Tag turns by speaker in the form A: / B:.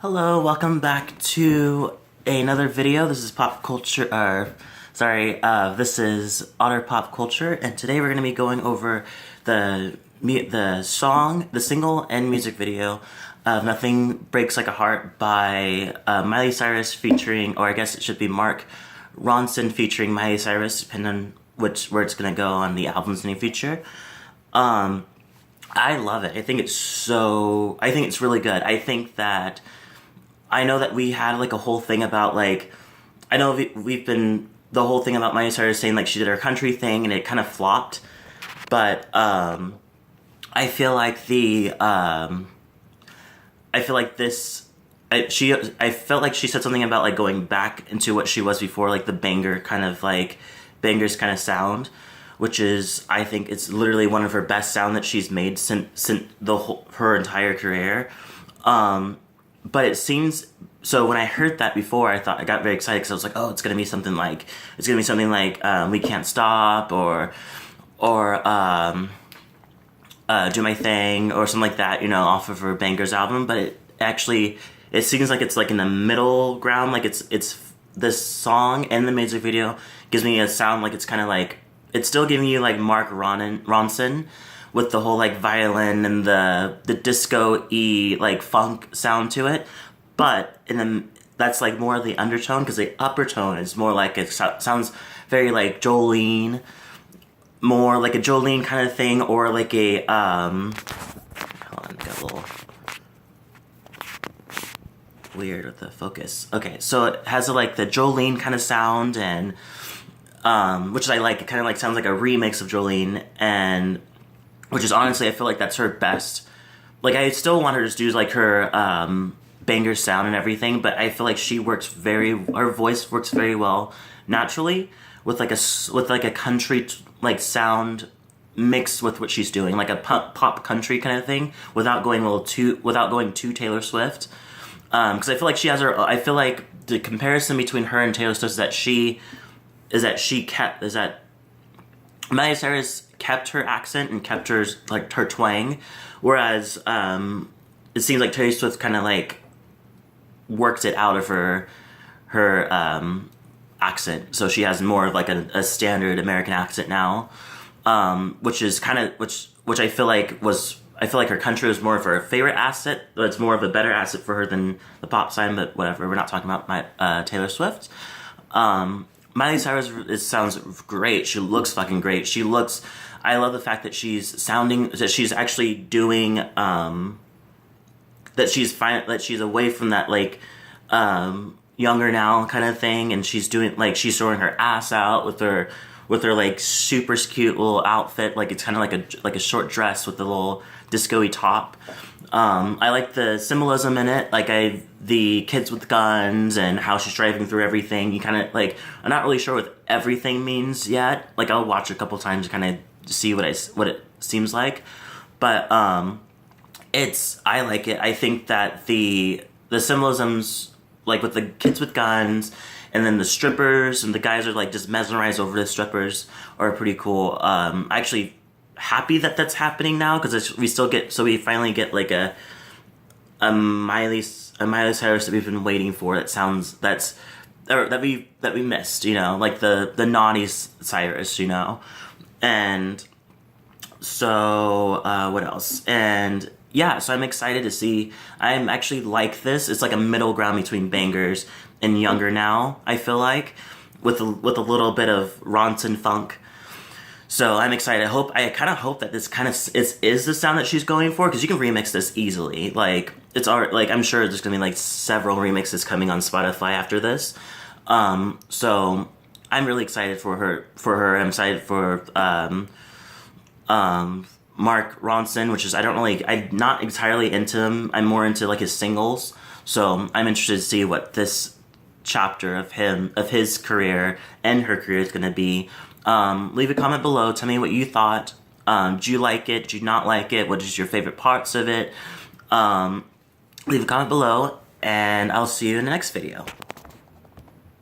A: Hello, welcome back to another video. This is pop culture, this is Otter Pop Culture, and today we're going to be going over the song, the single and music video of Nothing Breaks Like a Heart by Miley Cyrus featuring, or I guess it should be Mark Ronson featuring Miley Cyrus, depending on where it's going to go on the album's new feature. I love it. I think it's really good. I know that we had like a whole thing about like, I know we've been, the whole thing about Miley Cyrus saying like she did her country thing and it kind of flopped, but I feel like I felt like she said something about like going back into what she was before, like the bangers kind of sound, which is, I think it's literally one of her best sound that she's made since her entire career. But it seems, so when I heard that before, I got very excited because I was like, oh, it's gonna be something like We Can't Stop or Do My Thing or something like that, off of her Bangers album. But it seems like it's like in the middle ground, like it's this song and the music video gives me a sound like it's kind of like, it's still giving you like Mark Ronson with the whole like violin and the disco-y like funk sound to it, but that's like more of the undertone, because the upper tone is more like, it sounds very like Jolene, more like a Jolene kind of thing, or like a hold on, got a little weird with the focus. Okay, so it has like the Jolene kind of sound, and which I like. It kind of like sounds like a remix of Jolene, and which is honestly, I feel like that's her best. Like, I still want her to do like her banger sound and everything, but I feel like her voice works very well naturally with like a country like sound mixed with what she's doing, like a pop country kind of thing, without going too Taylor Swift. Because I feel like I feel like the comparison between her and Taylor Swift is that Miley Cyrus kept her accent and kept her twang, whereas it seems like Taylor Swift kind of like worked it out of her accent, so she has more of like a standard American accent now, which I feel like her country was more of her favorite asset, but it's more of a better asset for her than the pop side. But whatever, we're not talking about Taylor Swift. Miley Cyrus sounds great. She looks fucking great. I love the fact that she's actually doing, that she's away from that like, younger now kind of thing, and she's showing her ass out with her like super cute little outfit. Like, it's kind of like a short dress with the little disco-y top. I like the symbolism in it, like the kids with guns and how she's driving through everything. You kind of like, I'm not really sure what everything means yet. Like, I'll watch it a couple times to kind of see what it seems like, but I like it. I think that the symbolisms, like with the kids with guns and then the strippers, and the guys are like just mesmerized over the strippers, are pretty cool. Actually happy that that's happening now, because we finally get like a Miley Cyrus that we've been waiting for, that we missed, like the naughty Cyrus, and so what else? And yeah, so I'm excited to see. I'm actually like this. It's like a middle ground between Bangers and Younger Now, I feel like, with a little bit of Ronson funk. So I'm excited. I kind of hope that this kind of is the sound that she's going for, because you can remix this easily. Like, I'm sure there's gonna be like several remixes coming on Spotify after this. So I'm really excited for her. I'm excited for Mark Ronson, which is, I'm not entirely into him. I'm more into like his singles. So I'm interested to see what this chapter of his career and her career is gonna be. Leave a comment below. Tell me what you thought. Do you like it? Do you not like it? What is your favorite parts of it? Leave a comment below, and I'll see you in the next video.